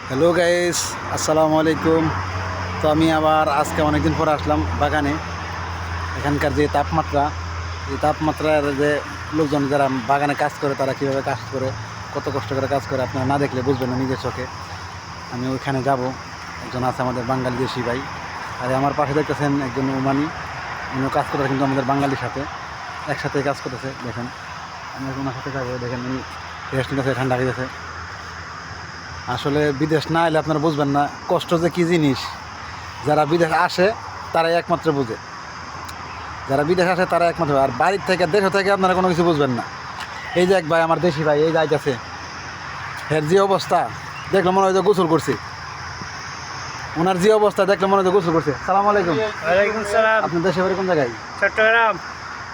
Hello guys, আসসালামু আলাইকুম। তো আমি আবার আজকে অনেকদিন পর আসলাম বাগানে। এখানকার যে তাপমাত্রা, এই তাপমাত্রার যে লোকজন যারা বাগানে কাজ করে তারা কীভাবে কাজ করে, কত কষ্ট করে কাজ করে আপনারা না দেখলে বুঝবেন না নিজের চোখে। আমি ওইখানে যাব। একজন আছে আমাদের বাঙালি দেশি ভাই, আর আমার পাশে দেখতেছেন একজন ওমানি, উনিও কাজ করতেছে কিন্তু আমাদের বাঙালির সাথে একসাথে কাজ করতেছে। দেখেন আমি ওনার সাথে যাবো। দেখেন উনি রেস্ট নিতেছে, ঠান্ডা হয়ে গেছে। আসলে বিদেশ না এলে আপনারা বুঝবেন না কষ্ট যে কী জিনিস। যারা বিদেশ আসে তারাই একমাত্র বুঝে, যারা বিদেশ আসে তারা একমাত্র। আর বাড়ির থেকে দেশ থেকে আপনারা কোনো কিছু বুঝবেন না। এই যে এক ভাই, আমার দেশি ভাই, এই যাইতেছে, এর যে অবস্থা দেখলে মনে হয় যে গোসল করছি। ওনার যে অবস্থা দেখলে মনে হয় যে গোসল করছে। সালামু আলাইকুম। ওয়ালাইকুম সালাম। আপনার দেশের বাড়ি কোন জায়গায়? চট্টগ্রাম।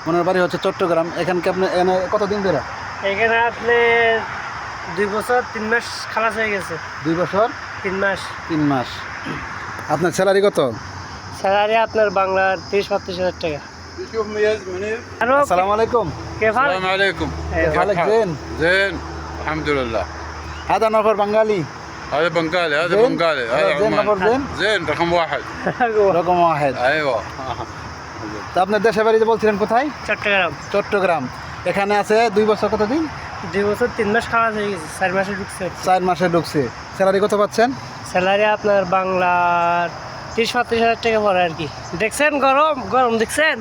ওনার বাড়ি হচ্ছে চট্টগ্রাম। এখানকে আপনি এনে কতদিন ধরে? এখানে আপনি 2 বছর 3 মাস খালাস হয়ে গেছে। 2 বছর 3 মাস। 3 মাস। আপনার স্যালারি কত? স্যালারি আপনার বাংলার 30-35 হাজার টাকা। হ্যালো, আসসালামু আলাইকুম। كيف حالك؟ السلام عليكم. كيف حالك؟ زين زين الحمد لله. هذا نفر بنغالي. هذا بنغالي، هذا زين؟ بنغالي، هذا زين عمان. نفر زين؟ زين رقم واحد. রকম ওয়াহেদ। ايوه. তা আপনার দেশের বাড়িতে বলছিলেন কোথায়? চট্টগ্রাম। চট্টগ্রাম। এখানে আছে 2 বছর কতদিন? 2 বছর 3 মাস খালাস হয়ে গেছে। 4 মাসে ঢুকছে। 4 মাসে ঢুকছে। স্যালারি কত পাচ্ছেন? স্যালারি আপনার বাংলার 30-35 হাজার টাকা পড়ে আর কি। দেখছেন গরম গরম দেখছেন?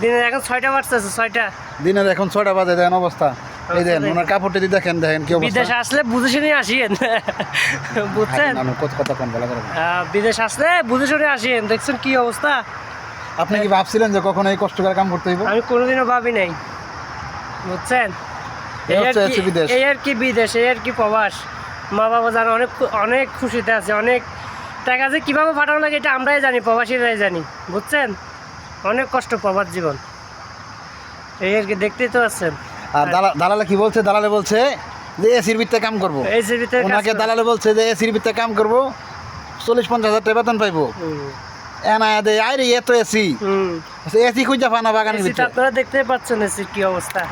দিনের এখন 6টা বাজতেছে, 6টা। দিনের এখন 6টা বাজে, দেখেন অবস্থা। এই দেখেন ওনার কাপড়টি দেখেন, দেখেন কি অবস্থা। বিদেশ আসলে বুঝে শুনে আসিয়েন, বুঝছেন? আমি কথা কম বলা করে। বিদেশ আসলে বুঝে শুনে আসেন। দেখছেন কি অবস্থা? আপনি কি ভাবছিলেন যে কখনো এই কষ্ট করে কাম করতে হইব? আমি কোনোদিনও ভাবি নাই, বুঝছেন? এই হচ্ছে বিদেশ। এই আর কি বিদেশ, এই আর কি প্রবাস। মা বাবা জানে অনেক অনেক খুশিতে আছে। অনেক টাকা যে কীভাবে পাঠানো লাগে এটা আমরাই জানি, প্রবাসীরাই জানি, বুঝছেন? অনেক কষ্ট প্রবাস জীবন। এই আর কি, দেখতেই তো পাচ্ছেন। আর দালালে কি বলছে? দালালে বলছে যে এসির ভিতরে কাম করবো। এই যে ভিতরে ওনাকে দালালে বলছে যে এসির ভিতরে কাম করবো, 40-50 হাজার টাকা বেতন পাইবো। এনায়া দে আরে এত এসি, এসি খুঁজা পানা বাগানের ভিতরে। আপনারা দেখতেই পাচ্ছেন এসির কি অবস্থা।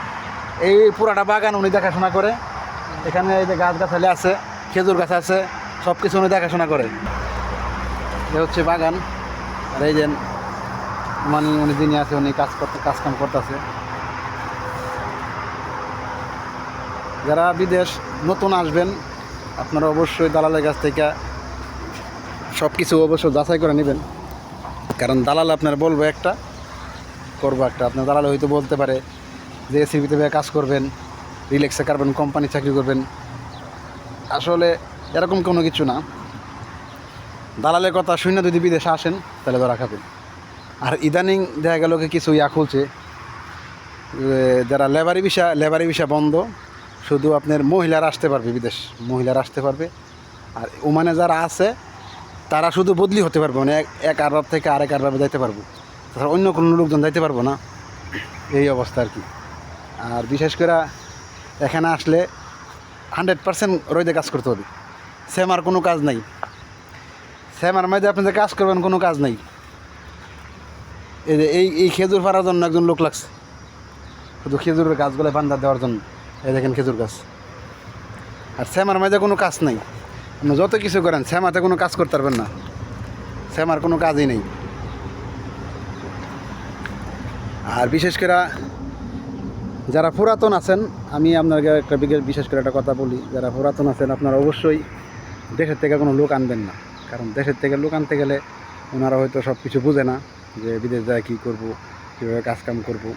এই পুরাটা বাগান উনি দেখাশোনা করে। এখানে এই যে গাছ গাছালি আছে, খেজুর গাছ আছে, সব কিছু উনি দেখাশোনা করে। এটা হচ্ছে বাগান। আর এই যে মানে উনি যিনি আছে উনি কাজ কাম করতেছে। যারা বিদেশ নতুন আসবেন আপনারা অবশ্যই দালালের কাছ থেকে সব কিছু অবশ্যই যাচাই করে নেবেন। কারণ দালাল আপনার বলবো একটা, করবো একটা। আপনার দালাল হয়তো বলতে পারে যে এসির ভিতরে কাজ করবেন, রিল্যাক্সে করবেন, কোম্পানি চাকরি করবেন। আসলে এরকম কোনো কিছু না। দালালের কথা শুনে যদি বিদেশে আসেন তাহলে ধরা খাবেন। আর ইদানিং দেখা গেল কিছু খুলছে, যারা লেবারি ভিসা বন্ধ, শুধু আপনার মহিলারা আসতে পারবে বিদেশ, মহিলারা আসতে পারবে। আর ওমানে যারা আছে তারা শুধু বদলি হতে পারবে, মানে এক আরব থেকে আরেক আরবে যাইতে পারবো, তাছাড়া অন্য কোনো লোকজন যাইতে পারবো না। এই অবস্থা আর কি। আর বিশেষ করে এখানে আসলে 100% রোদে কাজ করতে হবে। সেমার কোনো কাজ নাই, সেমার মধ্যে আপনি যে কাজ করবেন কোনো কাজ নাই। এই যে এই খেজুর ফাড়ার জন্য একজন লোক লাগছে, শুধু খেজুরের গাছগুলো বান্ধা দেওয়ার জন্য। এই দেখেন খেজুর গাছ। আর শ্যামার মাঝে কোনো কাজ নাই। আপনি যত কিছু করেন শ্যামাতে কোনো কাজ করতে পারবেন না, শ্যামার কোনো কাজই নেই। আর বিশেষ করে যারা পুরাতন আছেন, আমি আপনাকে একটা বিশেষ করে একটা কথা বলি, যারা পুরাতন আছেন আপনারা অবশ্যই দেশের থেকে কোনো লোক আনবেন না। কারণ দেশের থেকে লোক আনতে গেলে ওনারা হয়তো সব কিছু বুঝে না, যে বিদেশ যায় কী করবো, কীভাবে কাজকাম করবো,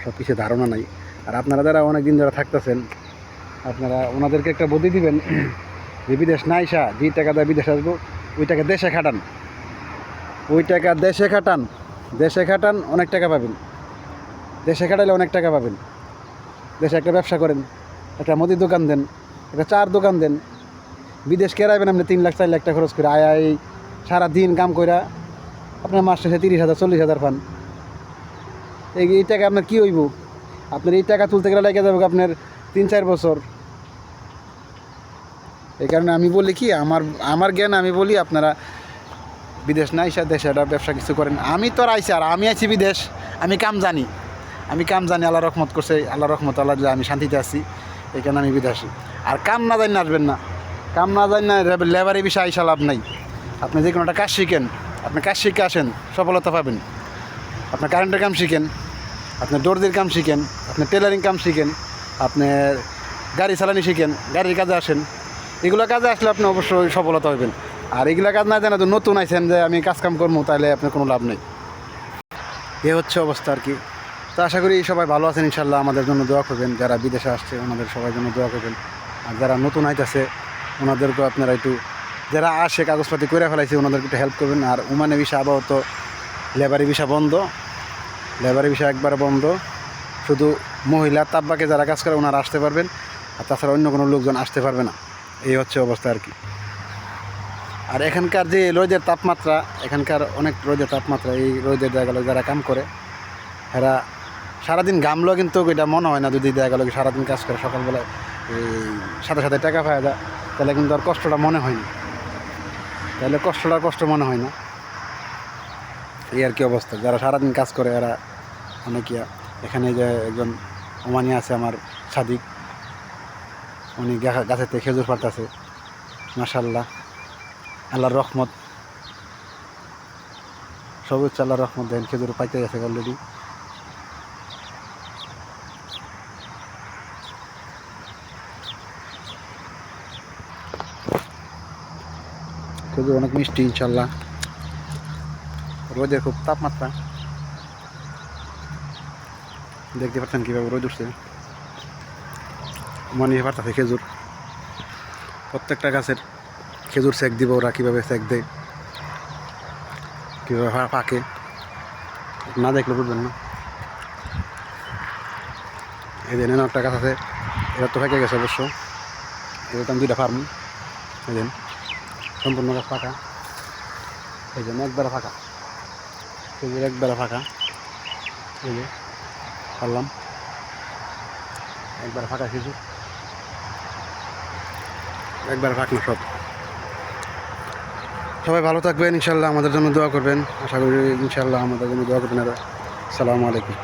সব কিছু ধারণা নাই। আর আপনারা যারা অনেক দিন যারা থাকতেছেন আপনারা ওনাদেরকে একটা বুদ্ধি দিবেন যে বিদেশ না আইসা যে টাকা দেয় বিদেশ আসবো, ওই টাকা দেশে খাটান, ওই টাকা দেশে খাটান, দেশে খাটান, অনেক টাকা পাবেন। দেশে খাটাইলে অনেক টাকা পাবেন। দেশে একটা ব্যবসা করেন, একটা মুদির দোকান দেন, একটা চার দোকান দেন। বিদেশ কেরাইবেন আপনি 3 লাখ 4 লাখ টাকা খরচ করে, এই সারা দিন কাম কইরা আপনার মাস শেষে 30,000 40,000 পান। এই টাকা আপনার কী হইব? আপনার এই টাকা তুলতে গেলে লেগে যাবে আপনার 3-4 বছর। এই কারণে আমি বলি কি, আমার জ্ঞান আমি বলি আপনারা বিদেশ না আইসা দেশে একটা ব্যবসা কিছু করেন। আমি তো আর আইসি, আর আমি আছি বিদেশ, আমি কাম জানি, আল্লাহ রহমত করছে, আল্লাহ রহমত আল্লাহ, আমি শান্তিতে আছি, এই কারণে আমি বিদেশি। আর কাম না জানি আসবেন না, কাম না জানি না লেবারি বিষয়ে আইসা লাভ নাই। আপনি যে কোনো একটা কাজ শিখেন, আপনি কাজ শিখে আসেন, সফলতা পাবেন। আপনার কারেন্টের কাম শিখেন, আপনার দর্জির কাম শিখেন, আপনি টেলারিং কাম শিখেন, আপনার গাড়ি চালানি শিখেন, গাড়ির কাজে আসেন। এগুলো কাজে আসলে আপনি অবশ্যই সফলতা হবেন। আর এগুলো কাজ না জানা তো নতুন আইছেন যে আমি কাজ কাম করবো, তাহলে আপনার কোনো লাভ নেই। এ হচ্ছে অবস্থা আর কি। তো আশা করি সবাই ভালো আছেন ইনশাল্লাহ। আমাদের জন্য দোয়া করবেন, যারা বিদেশে আসছে ওনাদের সবার জন্য দোয়া করবেন। আর যারা নতুন আইতেছে ওনাদেরকেও আপনারা একটু, যারা আসে কাগজপাতি করে ফেলাইছে ওনাদেরকে একটু হেল্প করবেন। আর ওমানে ভিসা আপাতত লেবারি ভিসা বন্ধ, লেবারি ভিসা একবারে বন্ধ। শুধু মহিলা তাব্বাকে যারা কাজ করে ওনারা আসতে পারবেন, আর তাছাড়া অন্য কোনো লোকজন আসতে পারবে না। এই হচ্ছে অবস্থা আর কি। আর এখানকার যে রোদের তাপমাত্রা, এখানকার অনেক রোদের তাপমাত্রা, এই রোদের জায়গাগুলো যারা কাম করে এরা সারাদিন ঘামলেও কিন্তু এটা মনে হয় না। যদি দেখা গেলো সারাদিন কাজ করে সকালবেলায় এই সাথে সাথে টাকা পাওয়া যায়, তাহলে কিন্তু আর কষ্টটা মনে হয় না, তাহলে কষ্ট মনে হয় না। এই আর কি অবস্থা। যারা সারাদিন কাজ করে এরা অনেকে, এখানে যে একজন ওমানি আছে আমার সাদিক, উনি গাছের থেকে খেজুর পাড়তেছে। মাশাআল্লাহ, আল্লাহর রহমত, সব হচ্ছে আল্লাহর রহমত। দেন খেজুর পাইতে গেছে অলরেডি। খেজুর অনেক মিষ্টি ইনশাল্লাহ। রোদের খুব তাপমাত্রা, দেখতে পাচ্ছেন কীভাবে রোদ উঠছে। মনে পারতেছে খেজুর, প্রত্যেকটা গাছের খেজুর সেক দিব ওরা, কীভাবে সেক দেয়, কীভাবে পাকে, না দেখলে বুঝবেন না। এই যে এনে একটা গাছ আছে, এটা তো ফেঁকে গেছে অবশ্য। এরকম 2টা ফার্ম, এই দিন সম্পূর্ণ গাছ ফাঁকা, এই জন্য একবারে ফাঁকা, খেজুর একবারে ফাঁকা। এই যে পারলাম একবারে ফাঁকা খেজুর, একবারে ফাঁকনা সব। সবাই ভালো থাকবেন ইনশাল্লাহ, আমাদের জন্য দোয়া করবেন। আশা করি ইনশাল্লাহ আমাদের জন্য দোয়া করবেন। আসসালামু আলাইকুম।